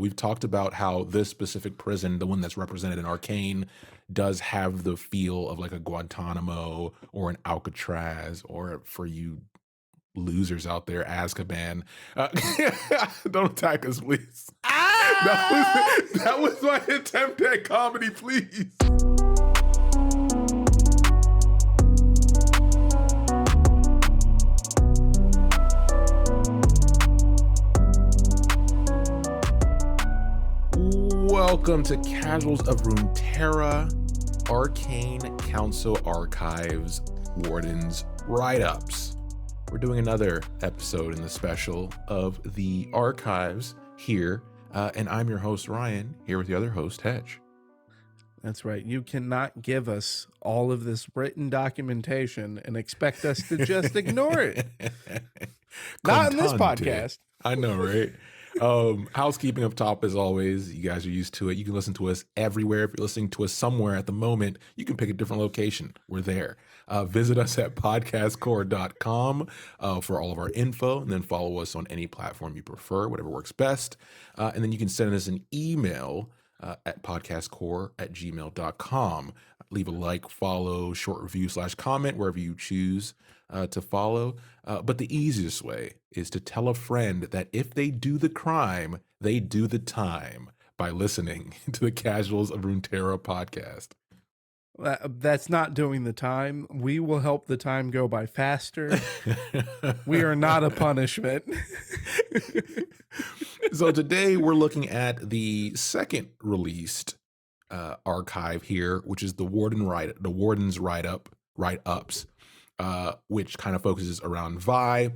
we've talked about how this specific prison, the one that's represented in Arcane, does have the feel of like a Guantanamo or an Alcatraz, or for you losers out there, Azkaban. Uh, don't attack us, please. That was my attempt at comedy, please. Welcome to Casuals of Runeterra, Arcane Council Archives, Warden's Write-Ups. We're doing another episode in the special of the Archives here, and I'm your host, Ryan, here with the other host, Hedge. That's right. You cannot give us all of this written documentation and expect us to just ignore it. Not in this podcast. I know, right? Housekeeping up top, as always. You guys are used to it. You can listen to us everywhere. If you're listening to us somewhere at the moment, you can pick a different location. We're there. Visit us at podcastcore.com for all of our info, and then follow us on any platform you prefer, whatever works best. And then you can send us an email at podcastcore@gmail.com. Leave a like, follow, short review / comment wherever you choose to follow. But the easiest way is to tell a friend that if they do the crime, they do the time by listening to the Casuals of Runeterra podcast. That's not doing the time. We will help the time go by faster. We are not a punishment. So today we're looking at the second released archive here, which is the Warden's write-ups, which kind of focuses around Vi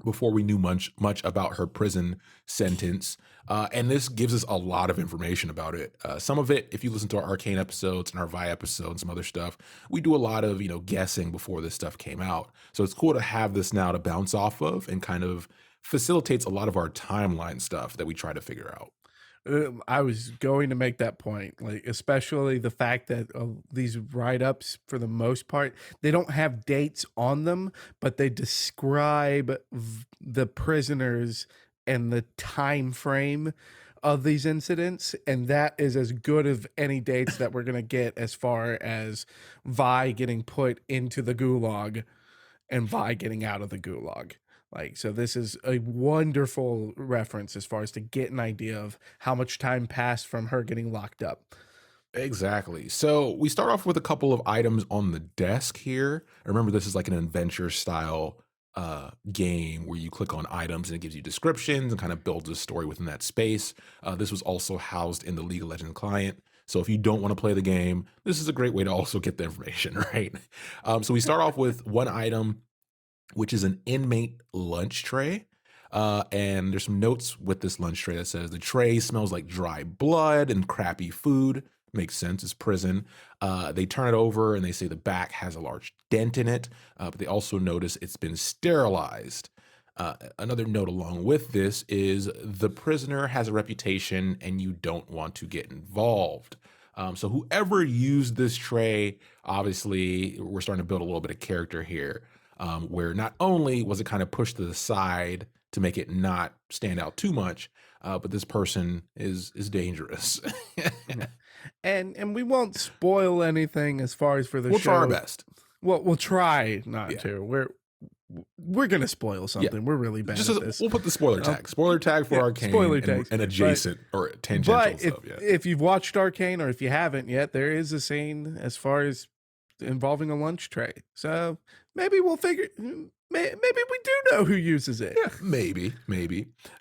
before we knew much about her prison sentence. And this gives us a lot of information about it. Some of it, if you listen to our Arcane episodes and our Vi episodes and some other stuff, we do a lot of, guessing before this stuff came out. So it's cool to have this now to bounce off of, and kind of facilitates a lot of our timeline stuff that we try to figure out. I was going to make that point, like especially the fact that these write-ups, for the most part, they don't have dates on them, but they describe the prisoners and the time frame of these incidents, and that is as good of any dates that we're going to get as far as Vi getting put into the gulag and Vi getting out of the gulag. So this is a wonderful reference as far as to get an idea of how much time passed from her getting locked up. Exactly. So we start off with a couple of items on the desk here. Remember, this is like an adventure style game where you click on items and it gives you descriptions and kind of builds a story within that space. This was also housed in the League of Legends client. So if you don't want to play the game, this is a great way to also get the information, right? So we start off with one item, which is an inmate lunch tray. And there's some notes with this lunch tray that says the tray smells like dry blood and crappy food. Makes sense, it's prison. They turn it over and they say the back has a large dent in it, but they also notice it's been sterilized. Another note along with this is the prisoner has a reputation and you don't want to get involved. So whoever used this tray, obviously, we're starting to build a little bit of character here. Where not only was it kind of pushed to the side to make it not stand out too much, but this person is dangerous. And we won't spoil anything as far as for the show. We'll try our best. Well, we'll try not to. We're gonna spoil something. Yeah. We're really bad at this. We'll put the spoiler tag. Spoiler tag for Arcane. Spoiler tags. And adjacent or tangential stuff. If you've watched Arcane, or if you haven't yet, there is a scene as far as involving a lunch tray. So maybe we'll figure. Maybe we do know who uses it. Yeah, maybe.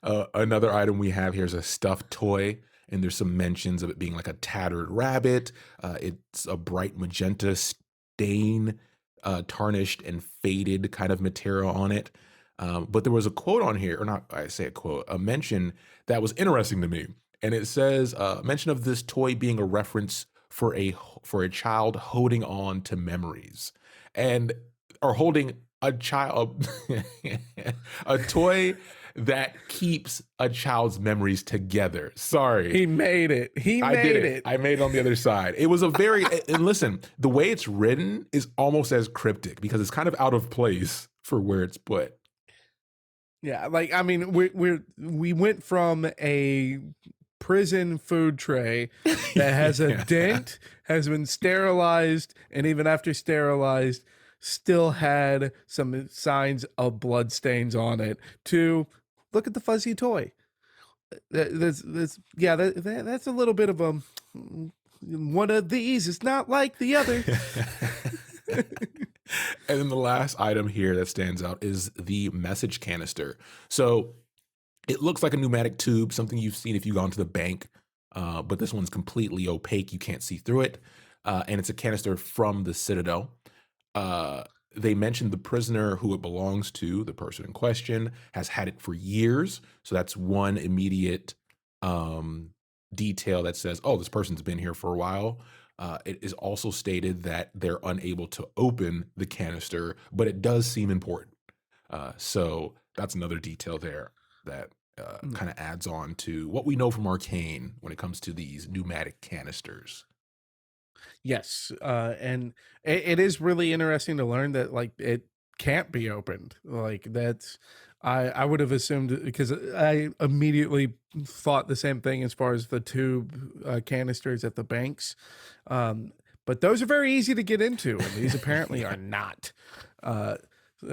Another item we have here is a stuffed toy, and there's some mentions of it being like a tattered rabbit. It's a bright magenta stain, tarnished and faded kind of material on it. But there was a quote on here, or not, I say a quote, a mention that was interesting to me. And it says, mention of this toy being a reference for a child holding on to memories, or holding a child, a toy that keeps a child's memories together. Sorry. He made it. I made it. I made it on the other side. It was a very, and listen, the way it's written is almost as cryptic because it's kind of out of place for where it's put. Yeah, like, I mean, we went from a prison food tray that has a dent, has been sterilized, and even after sterilized, still had some signs of blood stains on it. To look at the fuzzy toy. That's a little bit of a one of these is not like the other. And then the last item here that stands out is the message canister. So it looks like a pneumatic tube, something you've seen if you've gone to the bank, but this one's completely opaque. You can't see through it. And it's a canister from the Citadel. They mentioned the prisoner who it belongs to, the person in question, has had it for years. So that's one immediate detail that says, oh, this person's been here for a while. It is also stated that they're unable to open the canister, but it does seem important. So that's another detail there that kind of adds on to what we know from Arcane when it comes to these pneumatic canisters. Yes, and it is really interesting to learn that like it can't be opened. Like that's I would have assumed because I immediately thought the same thing as far as the tube canisters at the banks, but those are very easy to get into, and these apparently are not.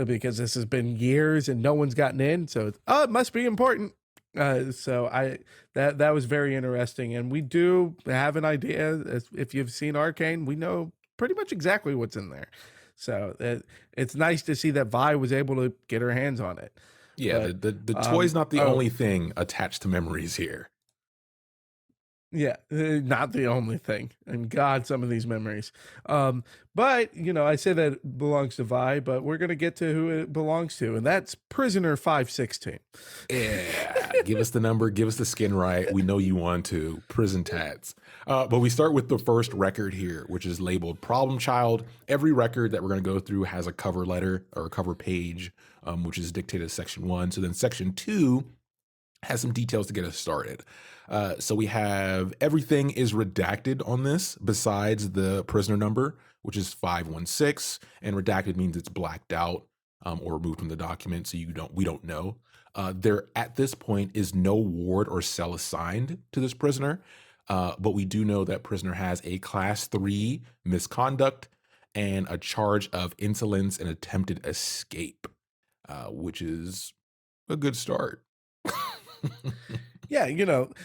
Because this has been years and no one's gotten in, so it must be important. That was very interesting, and we do have an idea. If you've seen Arcane, we know pretty much exactly what's in there. So it's nice to see that Vi was able to get her hands on it. Yeah, But, the toy's not the only thing attached to memories here. Yeah, not the only thing. And God, some of these memories. But, I say that it belongs to Vi, but we're going to get to who it belongs to, and that's Prisoner 516. Yeah, give us the number, give us the skin right. We know you want to. Prison tats. But we start with the first record here, which is labeled Problem Child. Every record that we're going to go through has a cover letter or a cover page, which is dictated as Section 1. So then Section 2 has some details to get us started. So we have everything is redacted on this besides the prisoner number, which is 516, and redacted means it's blacked out or removed from the document, so we don't know. There at this point is no ward or cell assigned to this prisoner, but we do know that prisoner has a class 3 misconduct and a charge of insolence and attempted escape, which is a good start. Yeah,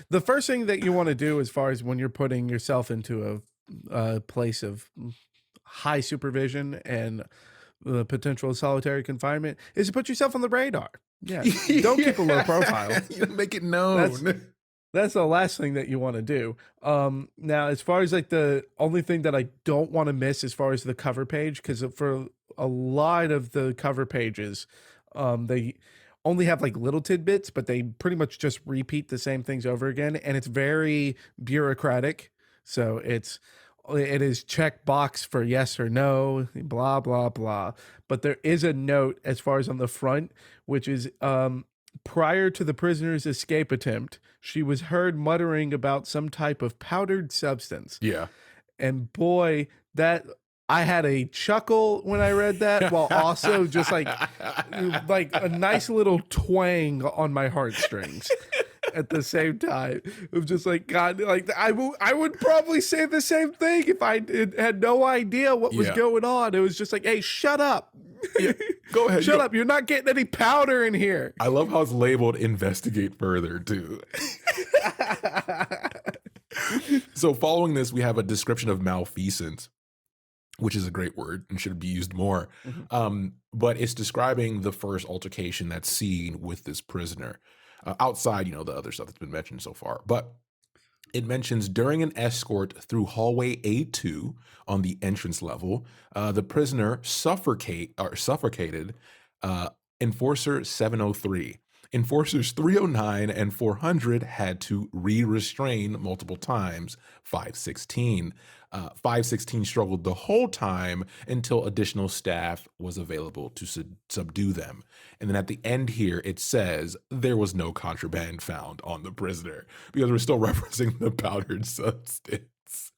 the first thing that you want to do as far as when you're putting yourself into a place of high supervision and the potential solitary confinement is to put yourself on the radar. Yeah, don't keep a low profile. Make it known. That's the last thing that you want to do. Now, as far as like the only thing that I don't want to miss as far as the cover page, because for a lot of the cover pages, they only have like little tidbits, but they pretty much just repeat the same things over again, and it's very bureaucratic. So it is check box for yes or no, blah blah blah. But there is a note as far as on the front, which is prior to the prisoner's escape attempt, she was heard muttering about some type of powdered substance. Yeah. And boy, that I had a chuckle when I read that, while also just like a nice little twang on my heartstrings at the same time. It was just like, God, like I would probably say the same thing if I had no idea what was going on. It was just like, hey, shut up. Yeah, go ahead. Shut up. You're not getting any powder in here. I love how it's labeled investigate further too. So following this, we have a description of malfeasance, which is a great word and should be used more. Mm-hmm. But it's describing the first altercation that's seen with this prisoner outside, the other stuff that's been mentioned so far. But it mentions during an escort through hallway A2 on the entrance level, the prisoner suffocated Enforcer 703. Enforcers 309 and 400 had to re-restrain multiple times 516. 516 struggled the whole time until additional staff was available to subdue them. And then at the end here, it says there was no contraband found on the prisoner because we're still referencing the powdered substance.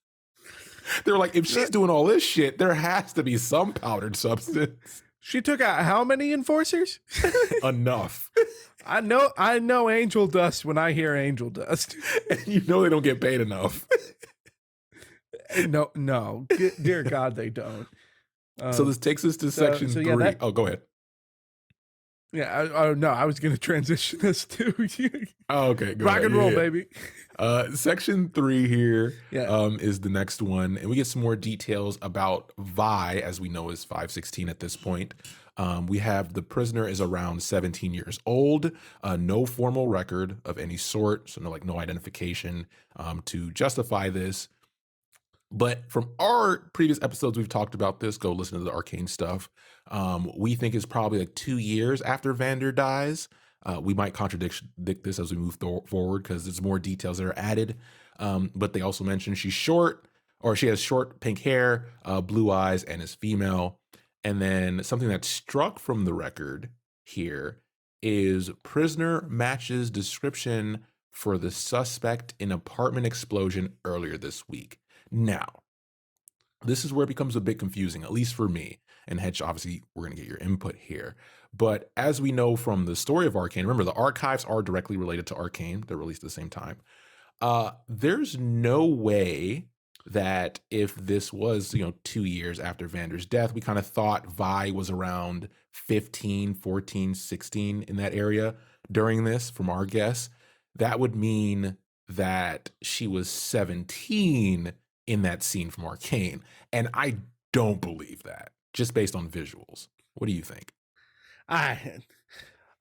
They're like, if she's doing all this shit, there has to be some powdered substance. She took out how many enforcers? Enough. I know angel dust when I hear angel dust. And you know they don't get paid enough. No, dear God, they don't. So this takes us to section 3. Yeah, Oh, go ahead. Yeah, no, I was going to transition this to Oh, okay. Go rock ahead. and roll, baby. Section 3 here Yeah. is the next one, and we get some more details about Vi, as we know is 516 at this point. We have the prisoner is around 17 years old, no formal record of any sort, so no identification to justify this. But from our previous episodes, we've talked about this. Go listen to the Arcane stuff. We think it's probably like 2 years after Vander dies. We might contradict this as we move forward because there's more details that are added. But they also mention she's short, or she has short pink hair, blue eyes, and is female. And then something that struck from the record here is prisoner matches description for the suspect in apartment explosion earlier this week. Now, this is where it becomes a bit confusing, at least for me. And Hedge, obviously, we're going to get your input here. But as we know from the story of Arcane, remember, the archives are directly related to Arcane. They're released at the same time. There's no way that if this was, 2 years after Vander's death, we kind of thought Vi was around 15, 14, 16 in that area during this, from our guess. That would mean that she was 17 in that scene from Arcane. And I don't believe that, just based on visuals. What do you think? I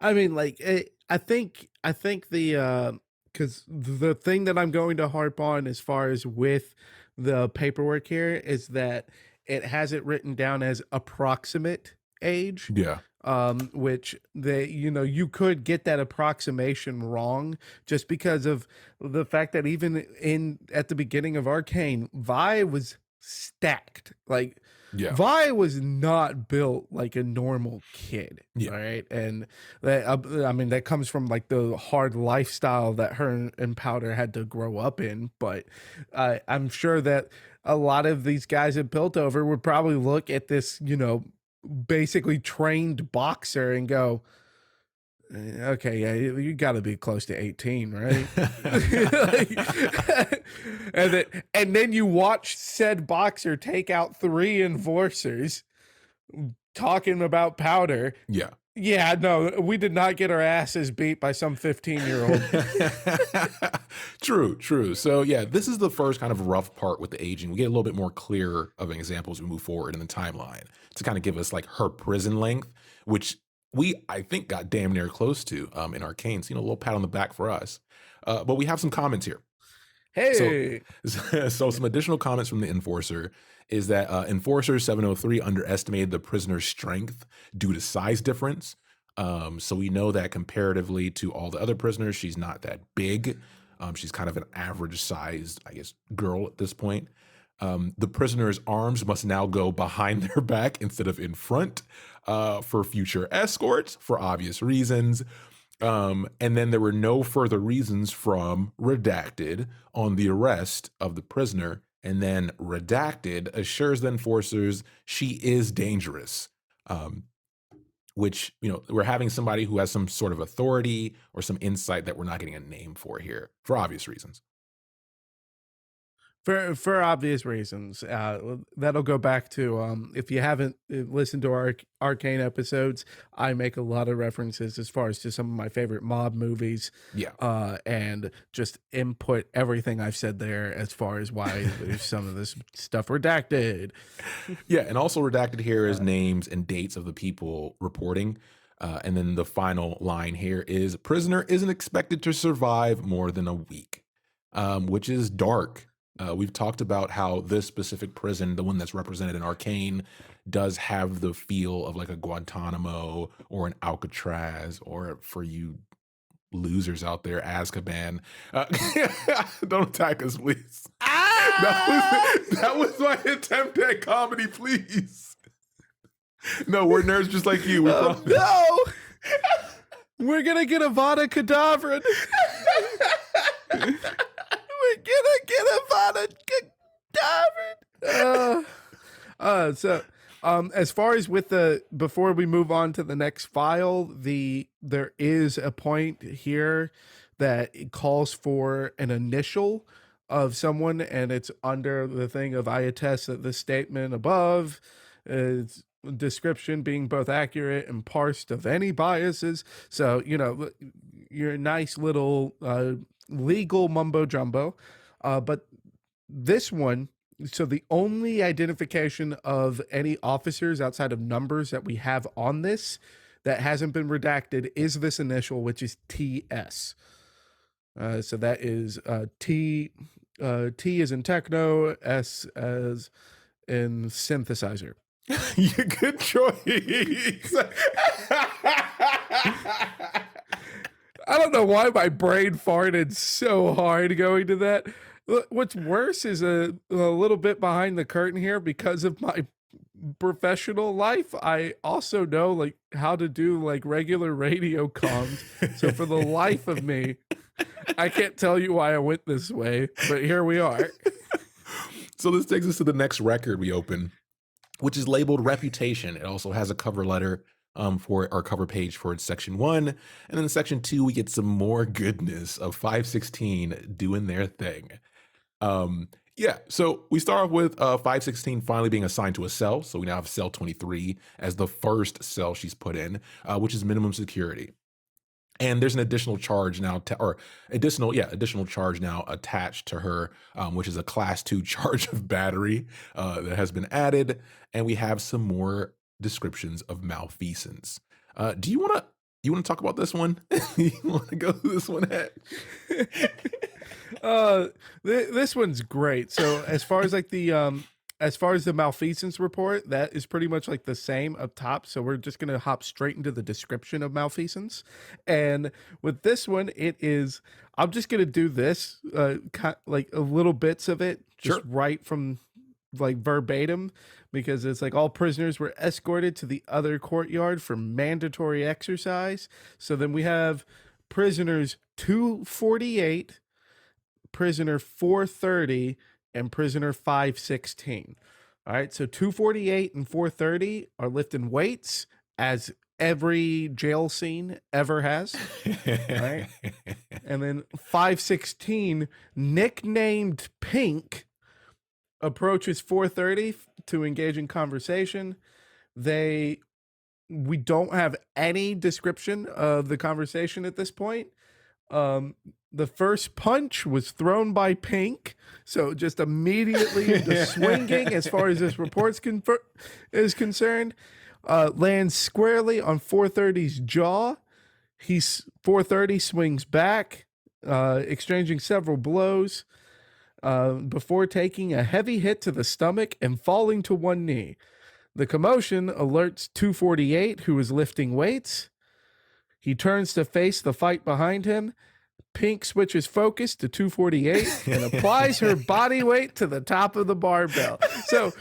mean, like, I think the because the thing that I'm going to harp on as far as with the paperwork here is that it has it written down as approximate age. Yeah. Which you could get that approximation wrong just because of the fact that even at the beginning of Arcane, Vi was stacked. Like, Yeah. Vi was not built like a normal kid. Yeah. All right. And that comes from like the hard lifestyle that her and Powder had to grow up in. But I'm sure that a lot of these guys at Piltover would probably look at this, basically trained boxer and go, okay, yeah, you got to be close to 18, right? and then you watch said boxer take out 3 enforcers talking about Powder. Yeah. Yeah, no, we did not get our asses beat by some 15-year-old. True. So yeah, this is the first kind of rough part with the aging. We get a little bit more clear of an example as we move forward in the timeline to kind of give us like her prison length, which I think got damn near close to in Arcane. So, a little pat on the back for us. But we have some comments here. Hey. So some additional comments from the Enforcer is that Enforcer 703 underestimated the prisoner's strength due to size difference. So we know that comparatively to all the other prisoners, she's not that big. She's kind of an average sized, I guess, girl at this point. The prisoner's arms must now go behind their back instead of in front for future escorts for obvious reasons. And then there were no further reasons from Redacted on the arrest of the prisoner. And then Redacted assures the enforcers she is dangerous, which, we're having somebody who has some sort of authority or some insight that we're not getting a name for here for obvious reasons. For obvious reasons. That'll go back to if you haven't listened to our Arcane episodes, I make a lot of references as far as to some of my favorite mob movies. Yeah. And just input everything I've said there as far as why there's some of this stuff redacted. Yeah, and also redacted here is names and dates of the people reporting. And then the final line here is prisoner isn't expected to survive more than a week, which is dark. We've talked about how this specific prison, the one that's represented in Arcane, does have the feel of like a Guantanamo or an Alcatraz, or for you losers out there, Azkaban. Don't attack us, please. That was my attempt at comedy, please. No, we're nerds just like you. No! We're going to get a Vada Kedavra. We're gonna get a Vada Kedavra. So As far as with before we move on to the next file, there is a point here that it calls for an initial of someone, and it's under the thing of I attest that the statement above is description being both accurate and parsed of any biases. So, your nice little legal mumbo jumbo. But this one, so the only identification of any officers outside of numbers that we have on this that hasn't been redacted is this initial, which is TS. So that is T. T is in techno, S as in synthesizer. Yeah, good choice. I don't know why my brain farted so hard going to that. What's worse is a little bit behind the curtain here because of my professional life. I also know like how to do like regular radio comms. So for the life of me, I can't tell you why I went this way, but here we are. So this takes us to the next record we open, which is labeled Reputation. It also has a cover letter for our cover page for its section 1. And then in section 2, we get some more goodness of 516 doing their thing. Yeah, so we start off with 516 finally being assigned to a cell. So we now have cell 23 as the first cell she's put in, which is minimum security. And there's an additional charge now, additional charge now attached to her, which is a class 2 charge of battery that has been added. And we have some more descriptions of malfeasance. Do you want to talk about this one? You want to go through this one, Hat? This one's great. So as far as like as far as the malfeasance report, that is pretty much like the same up top. So we're just going to hop straight into the description of malfeasance. And with this one, I'm just going to do this, like a little bits of it, just right from like verbatim, because it's like all prisoners were escorted to the other courtyard for mandatory exercise. So then we have prisoners 248, prisoner 430, and prisoner 516. All right, so 248 and 430 are lifting weights, as every jail scene ever has. All right, and then 516, nicknamed Pink, approaches 430 to engage in conversation. We don't have any description of the conversation at this point. The first punch was thrown by Pink, so just immediately into swinging as far as this report is concerned. Lands squarely on 430's jaw. 430 swings back, exchanging several blows before taking a heavy hit to the stomach and falling to one knee. The commotion alerts 248, who is lifting weights. He turns to face the fight behind him. Pink switches focus to 248 and applies her body weight to the top of the barbell. So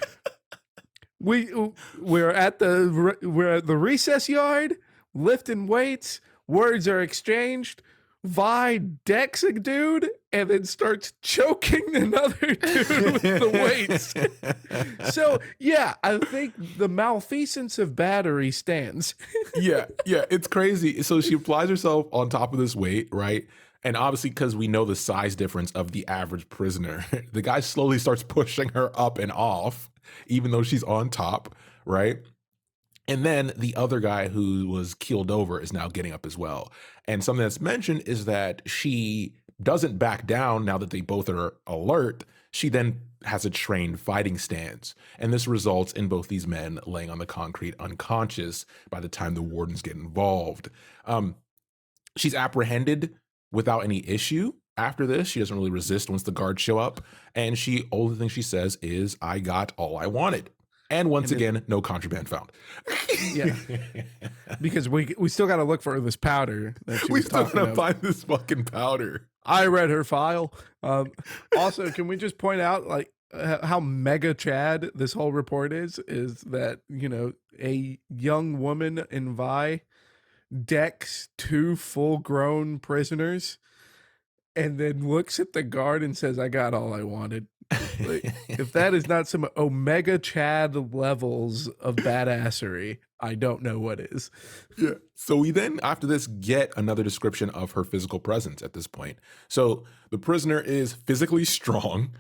we're at the recess yard, lifting weights. Words are exchanged. Vi decks a dude and then starts choking another dude with the weights. So yeah, I think the malfeasance of battery stands. yeah, it's crazy. So she applies herself on top of this weight, right? And obviously, because we know the size difference of the average prisoner, the guy slowly starts pushing her up and off, even though she's on top, right? And then the other guy who was keeled over is now getting up as well. And something that's mentioned is that she doesn't back down now that they both are alert. She then has a trained fighting stance. And this results in both these men laying on the concrete unconscious by the time the wardens get involved. She's apprehended without any issue. After this, she doesn't really resist once the guards show up. And only thing she says is, "I got all I wanted." And once again, no contraband found. Yeah, because we still got to look for this powder. We still got to find this fucking powder. I read her file. Also, can we just point out like how mega Chad this whole report is that, a young woman in Vi decks 2 full-grown prisoners and then looks at the guard and says, "I got all I wanted." Like, if that is not some Omega Chad levels of badassery, I don't know what is. Yeah. So we then, after this, get another description of her physical presence at this point. So the prisoner is physically strong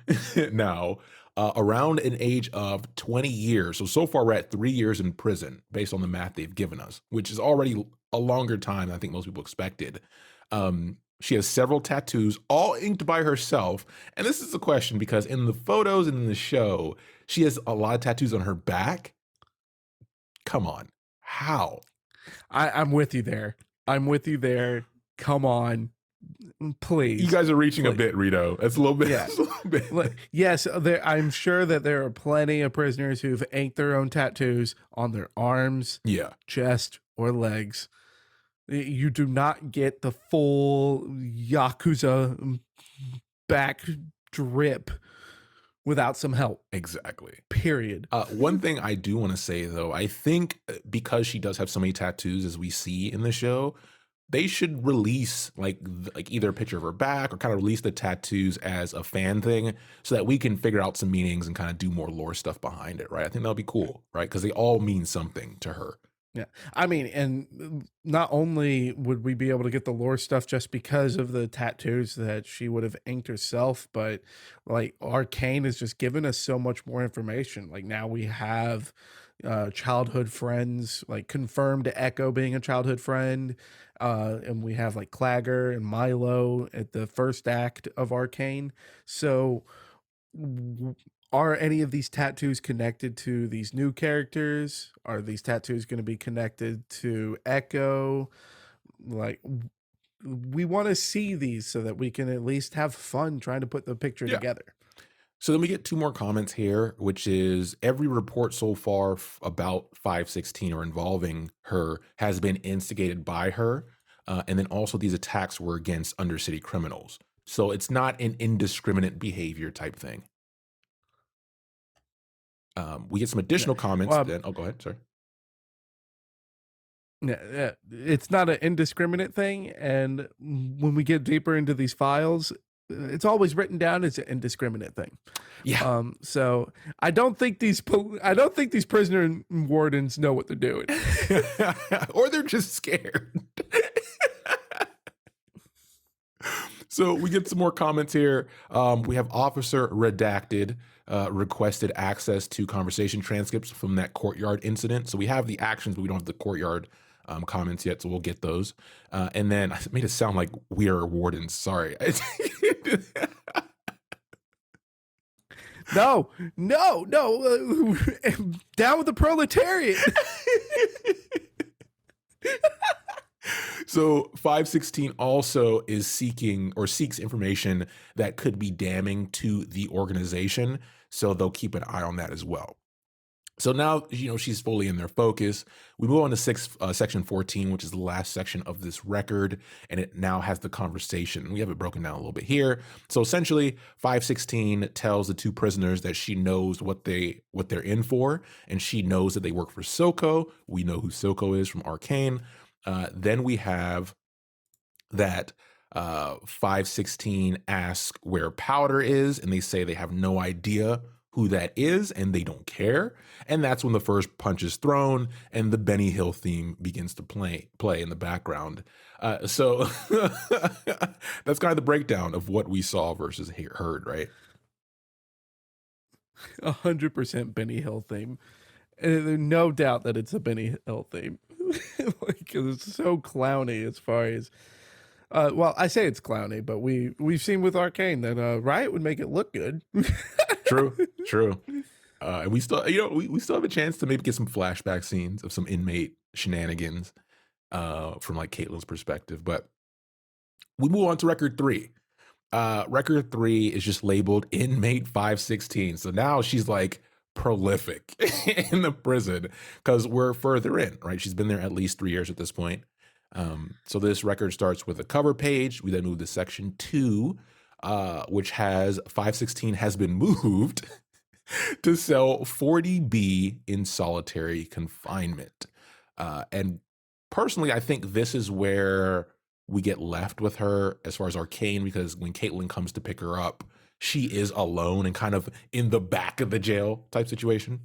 now, around an age of 20 years. So far we're at 3 years in prison based on the math they've given us, which is already a longer time than I think most people expected. She has several tattoos, all inked by herself. And this is a question because in the photos and in the show, she has a lot of tattoos on her back. Come on. How? I'm with you there. I'm with you there. Come on, please. You guys are reaching a bit, Rito. That's a little bit. Yeah. A little bit. Yes, I'm sure that there are plenty of prisoners who've inked their own tattoos on their arms, Yeah. chest, or legs. You do not get the full Yakuza back drip without some help. Exactly. Period. One thing I do want to say, though, I think because she does have so many tattoos as we see in the show, they should release like either a picture of her back or kind of release the tattoos as a fan thing so that we can figure out some meanings and kind of do more lore stuff behind it, right? I think that'll be cool, right? Because they all mean something to her. Yeah. I mean, and not only would we be able to get the lore stuff just because of the tattoos that she would have inked herself, but like Arcane has just given us so much more information. Like now we have childhood friends, like confirmed Echo being a childhood friend. And we have like Clagger and Milo at the first act of Arcane. So are any of these tattoos connected to these new characters? Are these tattoos going to be connected to Echo? Like, we want to see these so that we can at least have fun trying to put the picture together. So then we get two more comments here, which is every report so far about 516 or involving her has been instigated by her. And then also these attacks were against undercity criminals. So it's not an indiscriminate behavior type thing. We get some additional comments. Then, go ahead. Sorry. Yeah, it's not an indiscriminate thing. And when we get deeper into these files, it's always written down as an indiscriminate thing. Yeah. So I don't think these prisoner wardens know what they're doing, or they're just scared. So we get some more comments here. We have Officer Redacted requested access to conversation transcripts from that courtyard incident. So we have the actions, but we don't have the courtyard comments yet. So we'll get those. And then I made it sound like we are wardens. Sorry. No. Down with the proletariat. So 516 also is seeking or seeks information that could be damning to the organization. So they'll keep an eye on that as well. So now, she's fully in their focus. We move on to section 14, which is the last section of this record, and it now has the conversation. We have it broken down a little bit here. So essentially, 516 tells the two prisoners that she knows what they're in for, and she knows that they work for Soko. We know who Soko is from Arcane. Then we have that 516 asks where Powder is, and they say they have no idea who that is, and they don't care. And that's when the first punch is thrown, and the Benny Hill theme begins to play in the background. So that's kind of the breakdown of what we saw versus heard, right? 100% Benny Hill theme. And there's no doubt that it's a Benny Hill theme. Because it's so clowny as far as well, I say it's clowny, but we've seen with Arcane that Riot would make it look good. True. And we still, we still have a chance to maybe get some flashback scenes of some inmate shenanigans from like Caitlin's perspective. But we move on to record 3. Record 3 is just labeled Inmate 516. So now she's like prolific in the prison because we're further in, right? She's been there at least 3 years at this point. So this record starts with a cover page. We then move to section 2, which has 516 has been moved to cell 40B in solitary confinement. And personally, I think this is where we get left with her as far as Arcane, because when Caitlin comes to pick her up, she is alone and kind of in the back of the jail type situation.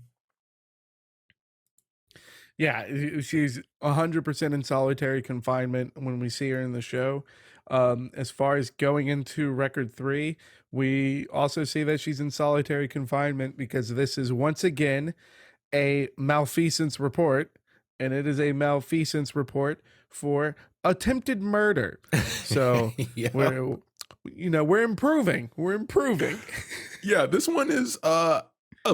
Yeah, she's 100% in solitary confinement when we see her in the show. As far as going into record 3, we also see that she's in solitary confinement because this is once again a malfeasance report, and it is a malfeasance report for attempted murder. So Yeah. we're improving. We're improving. Yeah, this one is a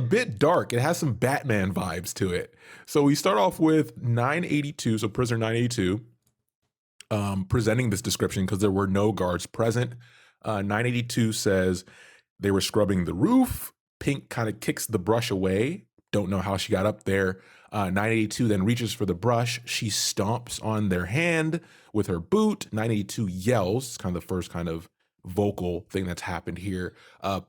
bit dark. It has some Batman vibes to it. So we start off with 982, so prisoner 982, presenting this description because there were no guards present. 982 says they were scrubbing the roof. Pink kind of kicks the brush away. Don't know how she got up there. 982 then reaches for the brush. She stomps on their hand with her boot. 982 yells. It's kind of the first kind of vocal thing that's happened here.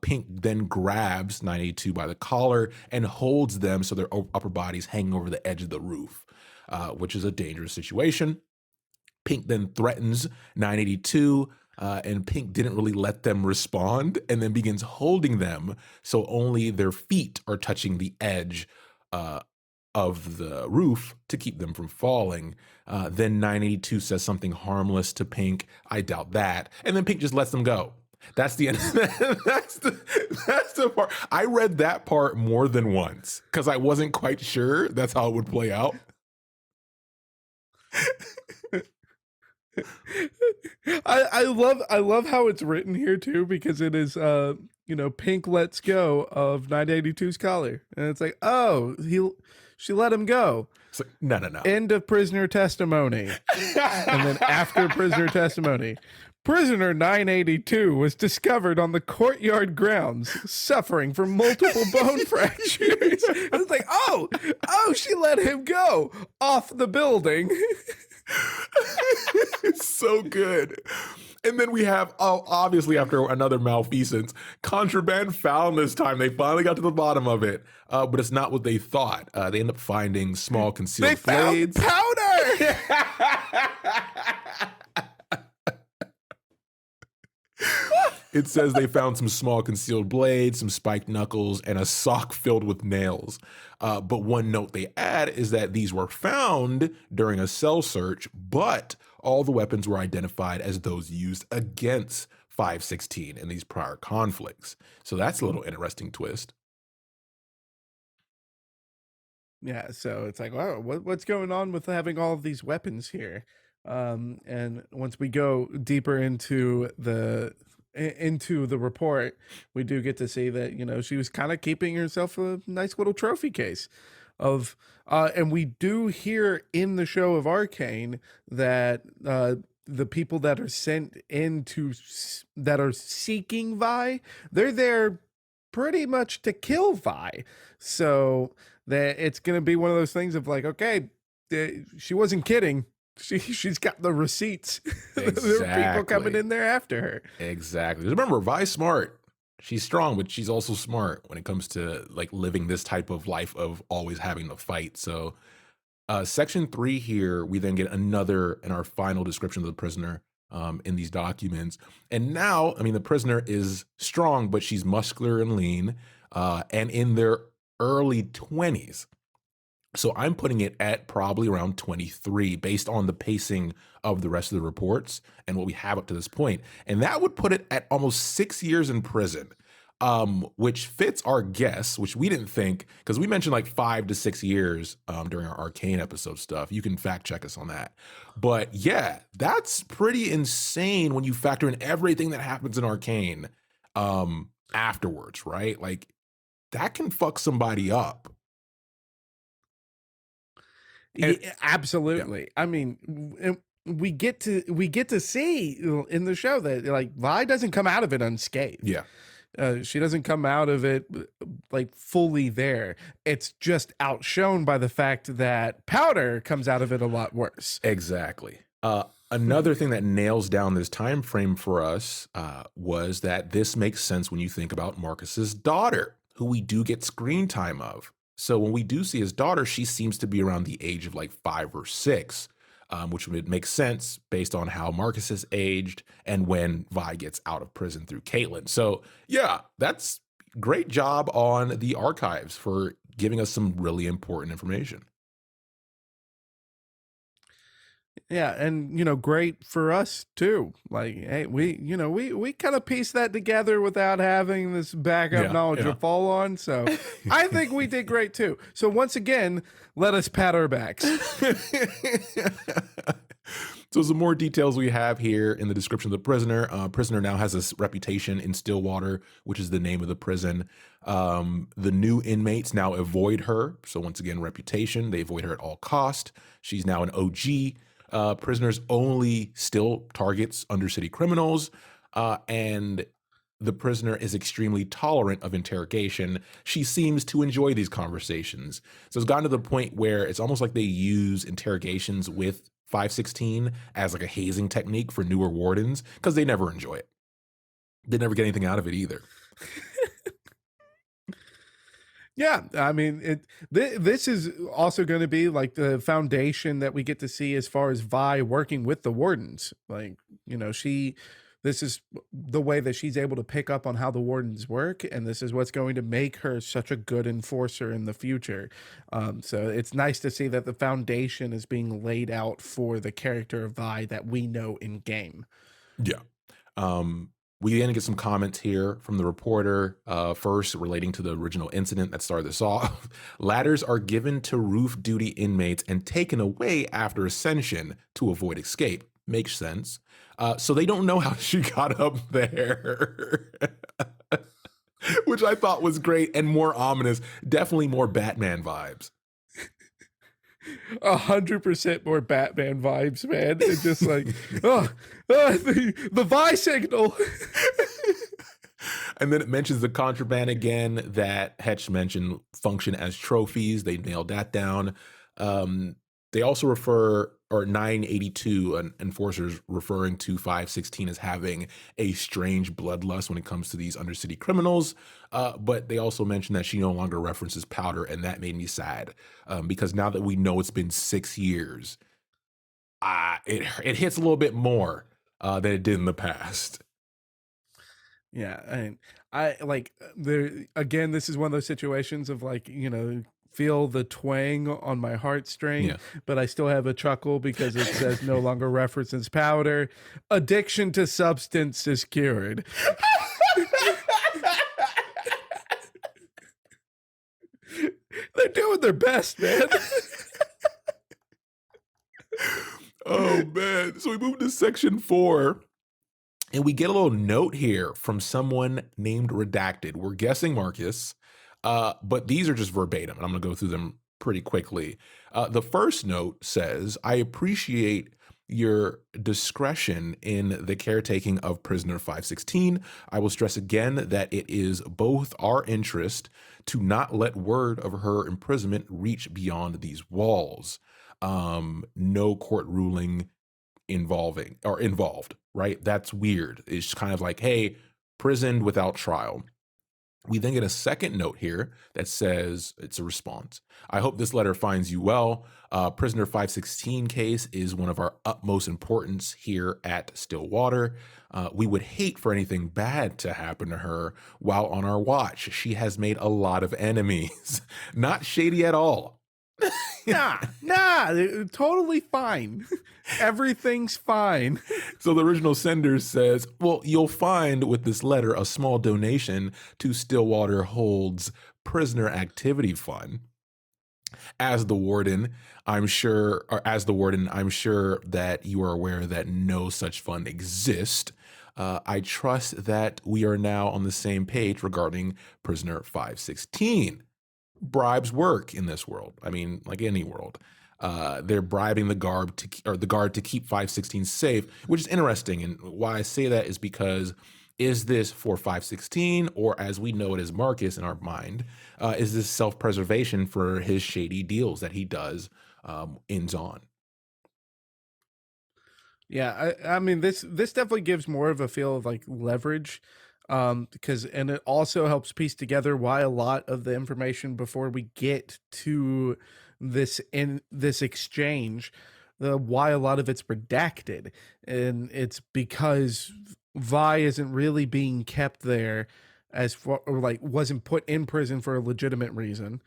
Pink then grabs 982 by the collar and holds them so their upper bodies hanging over the edge of the roof, which is a dangerous situation. Pink then threatens 982, and Pink didn't really let them respond and then begins holding them so only their feet are touching the edge of the roof to keep them from falling. Then 982 says something harmless to Pink. I doubt that. And then Pink just lets them go. That's the end. that's the part. I read that part more than once because I wasn't quite sure that's how it would play out. I love how it's written here too, because it is Pink lets go of 982's collar, and it's like, oh, she let him go. So, no. End of prisoner testimony. And then after prisoner testimony, prisoner 982 was discovered on the courtyard grounds suffering from multiple bone fractures. And it's like, oh, she let him go off the building. It's so good. And then we have, obviously after another malfeasance, contraband found this time. They finally got to the bottom of it, but it's not what they thought. They end up finding small concealed blades. They found powder! It says they found some small concealed blades, some spiked knuckles, and a sock filled with nails. But one note they add is that these were found during a cell search, but all the weapons were identified as those used against 516 in these prior conflicts. So that's a little interesting twist. Yeah, so it's like, wow, what's going on with having all of these weapons here? And once we go deeper into the report, we do get to see that she was kind of keeping herself a nice little trophy case of and we do hear in the show of Arcane that the people that are sent into that are seeking Vi, they're there pretty much to kill Vi. So that it's going to be one of those things of like, okay, she wasn't kidding. She's got the receipts. Exactly. There are people coming in there after her. Exactly. Remember, Vi's smart. She's strong, but she's also smart when it comes to like living this type of life of always having to fight. So section 3 here, we then get another in our final description of the prisoner in these documents. And now, I mean, the prisoner is strong, but she's muscular and lean and in their early 20s. So I'm putting it at probably around 23 based on the pacing of the rest of the reports and what we have up to this point. And that would put it at almost 6 years in prison, which fits our guess, which we didn't think, because we mentioned like 5 to 6 years during our Arcane episode stuff. You can fact check us on that. But yeah, that's pretty insane when you factor in everything that happens in Arcane afterwards, right? Like that can fuck somebody up. Yeah, absolutely. Yeah. I mean, we get to see in the show that like Vi doesn't come out of it unscathed. Yeah. She doesn't come out of it like fully there. It's just outshone by the fact that Powder comes out of it a lot worse. Exactly. Another thing that nails down this time frame for us was that this makes sense when you think about Marcus's daughter, who we do get screen time of. So when we do see his daughter, she seems to be around the age of like 5 or 6. which would make sense based on how Marcus has aged and when Vi gets out of prison through Caitlin. So, yeah, that's great job on the archives for giving us some really important information. Yeah, and great for us too. Like, hey, we kind of pieced that together without having this backup Yeah, knowledge to yeah. fall on. So I think we did great too. So once again, let us pat our backs. So some more details we have here in the description of the prisoner. Prisoner now has this reputation in Stillwater, which is the name of the prison. The new inmates now avoid her. So once again, reputation. They avoid her at all cost. She's now an OG. Prisoners only still targets undercity criminals. And the prisoner is extremely tolerant of interrogation. She seems to enjoy these conversations. So it's gotten to the point where it's almost like they use interrogations with 516 as like a hazing technique for newer wardens because they never enjoy it. They never get anything out of it either. Yeah, I mean, this is also going to be like the foundation that we get to see as far as Vi working with the wardens. Like, this is the way that she's able to pick up on how the wardens work, and this is what's going to make her such a good enforcer in the future. So it's nice to see that the foundation is being laid out for the character of Vi that we know in game. Yeah. We then get some comments here from the reporter, first relating to the original incident that started this off. Ladders are given to roof duty inmates and taken away after ascension to avoid escape. Makes sense. So they don't know how she got up there, which I thought was great and more ominous. Definitely more Batman vibes. 100% more Batman vibes, man. It's just like, the Vi signal. And then it mentions the contraband again that Hetch mentioned function as trophies. They nailed that down. They also refer, or 982 enforcers referring to 516 as having a strange bloodlust when it comes to these undercity criminals. But they also mentioned that she no longer references powder, and that made me sad because now that we know it's been 6 years, it hits a little bit more than it did in the past. Yeah, and I like there again. This is one of those situations of like feel the twang on my heartstring, Yeah. but I still have a chuckle because it says no longer references powder. Addiction to substance is cured. They're doing their best, man. Oh man. So we move to section 4. And we get a little note here from someone named Redacted. We're guessing Marcus, but these are just verbatim, and I'm going to go through them pretty quickly. The first note says, I appreciate your discretion in the caretaking of prisoner 516. I will stress again that it is both our interest to not let word of her imprisonment reach beyond these walls. No court ruling involved, right? That's weird. It's kind of like, hey, prisoned without trial. We then get a second note here that says, it's a response. I hope this letter finds you well. Prisoner 516 case is one of our utmost importance here at Stillwater. We would hate for anything bad to happen to her while on our watch. She has made a lot of enemies. Not shady at all. Nah, totally fine. Everything's fine. So the original sender says, well, you'll find with this letter a small donation to Stillwater Hold's Prisoner Activity Fund. As the warden, I'm sure that you are aware that no such fund exists. I trust that we are now on the same page regarding prisoner 516. Bribes work in this world. I mean, like any world. They're bribing the guard to keep 516 safe, which is interesting. And why I say that is because is this for 516, or as we know it as Marcus in our mind, is this self-preservation for his shady deals that he does ends on? Yeah, I mean this definitely gives more of a feel of like leverage, because and it also helps piece together why a lot of the information before we get to this exchange why a lot of it's redacted, and it's because Vi isn't really being kept there as far, or like wasn't put in prison for a legitimate reason.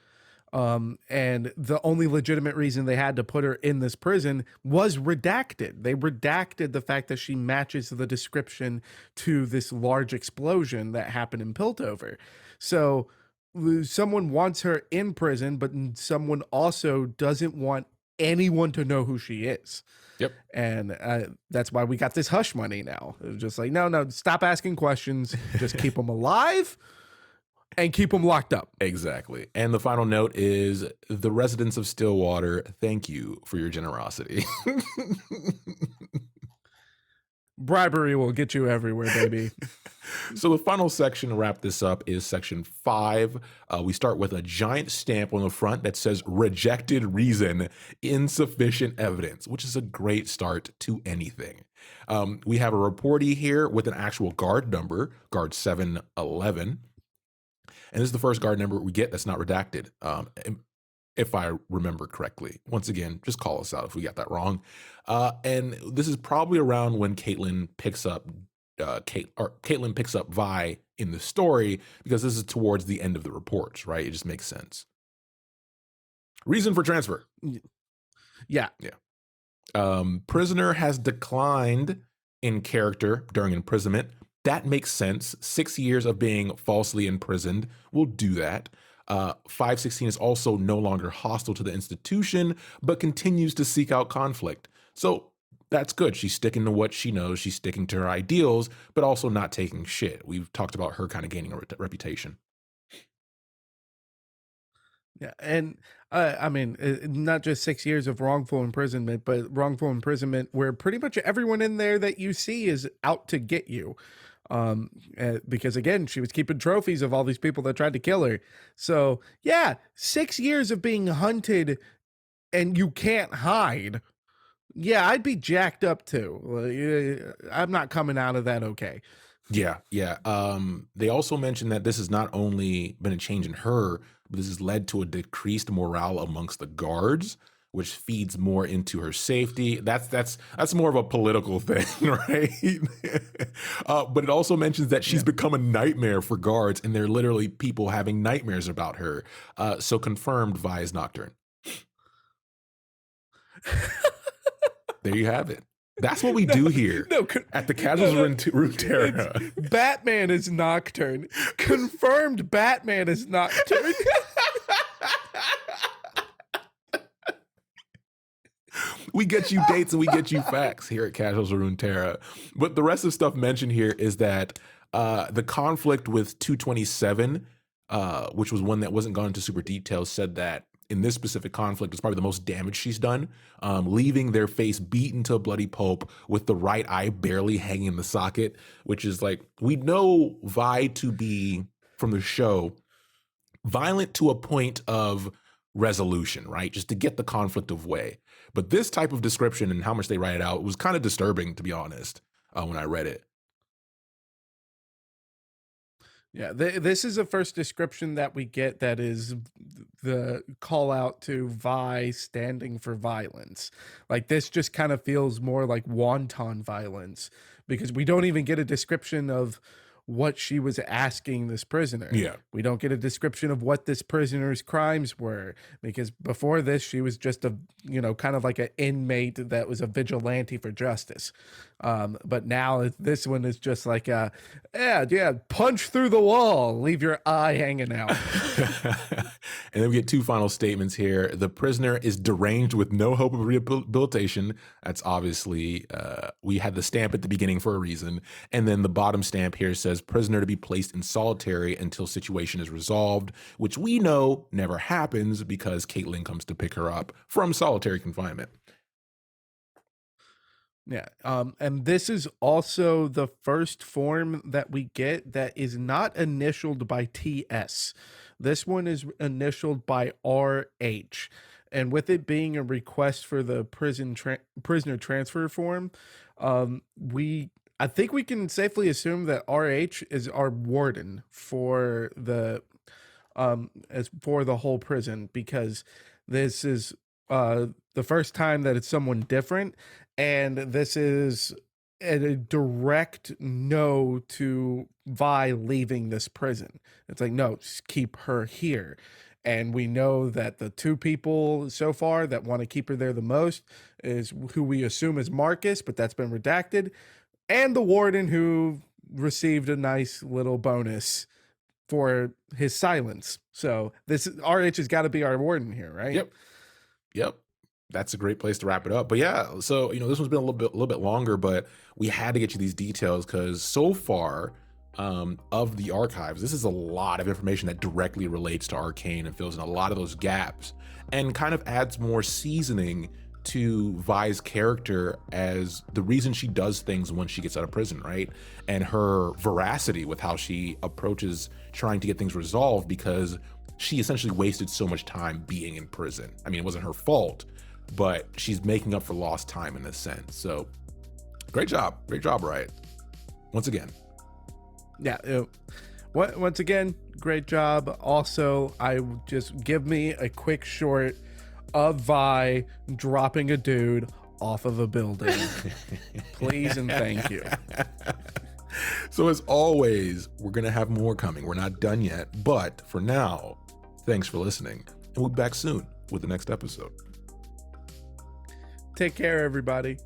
And the only legitimate reason they had to put her in this prison was redacted. They redacted the fact that she matches the description to this large explosion that happened in Piltover. So someone wants her in prison, but someone also doesn't want anyone to know who she is. Yep. And that's why we got this hush money now. It was just like, no, stop asking questions. Just keep them alive and keep them locked up. Exactly. And the final note is the residents of Stillwater, thank you for your generosity. Bribery will get you everywhere, baby. So the final section to wrap this up is section 5. We start with a giant stamp on the front that says rejected reason, insufficient evidence, which is a great start to anything. We have a reportee here with an actual guard number, guard 711. And this is the first guard number we get that's not redacted, if I remember correctly. Once again, just call us out if we got that wrong. And this is probably around when Caitlin picks up Vi in the story, because this is towards the end of the reports, right? It just makes sense. Reason for transfer. Yeah. Prisoner has declined in character during imprisonment. That makes sense. 6 years of being falsely imprisoned will do that. 516 is also no longer hostile to the institution, but continues to seek out conflict. So that's good. She's sticking to what she knows. She's sticking to her ideals, but also not taking shit. We've talked about her kind of gaining a reputation. Yeah. And I mean, not just 6 years of wrongful imprisonment, but wrongful imprisonment where pretty much everyone in there that you see is out to get you. Because again, she was keeping trophies of all these people that tried to kill her. So yeah, 6 years of being hunted and you can't hide. Yeah, I'd be jacked up too. I'm not coming out of that okay. Yeah. They also mentioned that this has not only been a change in her, but this has led to a decreased morale amongst the guards, which feeds more into her safety. That's more of a political thing, right? But it also mentions that she's become a nightmare for guards, and they're literally people having nightmares about her. So confirmed, Vi is Nocturne. There you have it. That's what we do here at the Casuals Runeterra. Batman is Nocturne. Confirmed Batman is Nocturne. We get you dates and we get you facts here at Casuals Runeterra. But the rest of the stuff mentioned here is that the conflict with 227, which was one that wasn't gone into super detail, said that in this specific conflict is probably the most damage she's done, leaving their face beaten to a bloody pulp with the right eye barely hanging in the socket, which is like, we know Vi to be, from the show, violent to a point of resolution, right? Just to get the conflict away. But this type of description and how much they write it out was kind of disturbing, to be honest, when I read it. Yeah, this is the first description that we get that is the call out to Vi standing for violence. Like this just kind of feels more like wanton violence because we don't even get a description of what she was asking this prisoner. Yeah. We don't get a description of what this prisoner's crimes were because before this she was just a, kind of like an inmate that was a vigilante for justice. But now this one is just like punch through the wall, leave your eye hanging out. And then we get two final statements here. The prisoner is deranged with no hope of rehabilitation. That's obviously, we had the stamp at the beginning for a reason. And then the bottom stamp here says prisoner to be placed in solitary until situation is resolved, which we know never happens because Caitlin comes to pick her up from solitary confinement. Yeah. And this is also the first form that we get that is not initialed by TS. This one is initialed by RH. And with it being a request for the prisoner transfer form, I think we can safely assume that RH is our warden for the whole prison, because this is the first time that it's someone different, and this is a direct no to Vi leaving this prison. It's like, no, just keep her here. And we know that the two people so far that want to keep her there the most is who we assume is Marcus, but that's been redacted, and the Warden, who received a nice little bonus for his silence. So this RH has got to be our Warden here, right? Yep. That's a great place to wrap it up. But yeah, so this one's been a little bit longer, but we had to get you these details because so far of the archives, this is a lot of information that directly relates to Arcane and fills in a lot of those gaps and kind of adds more seasoning to Vi's character as the reason she does things when she gets out of prison, right? And her veracity with how she approaches trying to get things resolved, because she essentially wasted so much time being in prison. I mean, it wasn't her fault, but she's making up for lost time in this sense. So great job, Riot. Once again. Yeah. Once again, great job. Also, I just give me a quick short of Vi dropping a dude off of a building. Please and thank you. So as always, we're going to have more coming. We're not done yet, but for now, thanks for listening. And we'll be back soon with the next episode. Take care, everybody.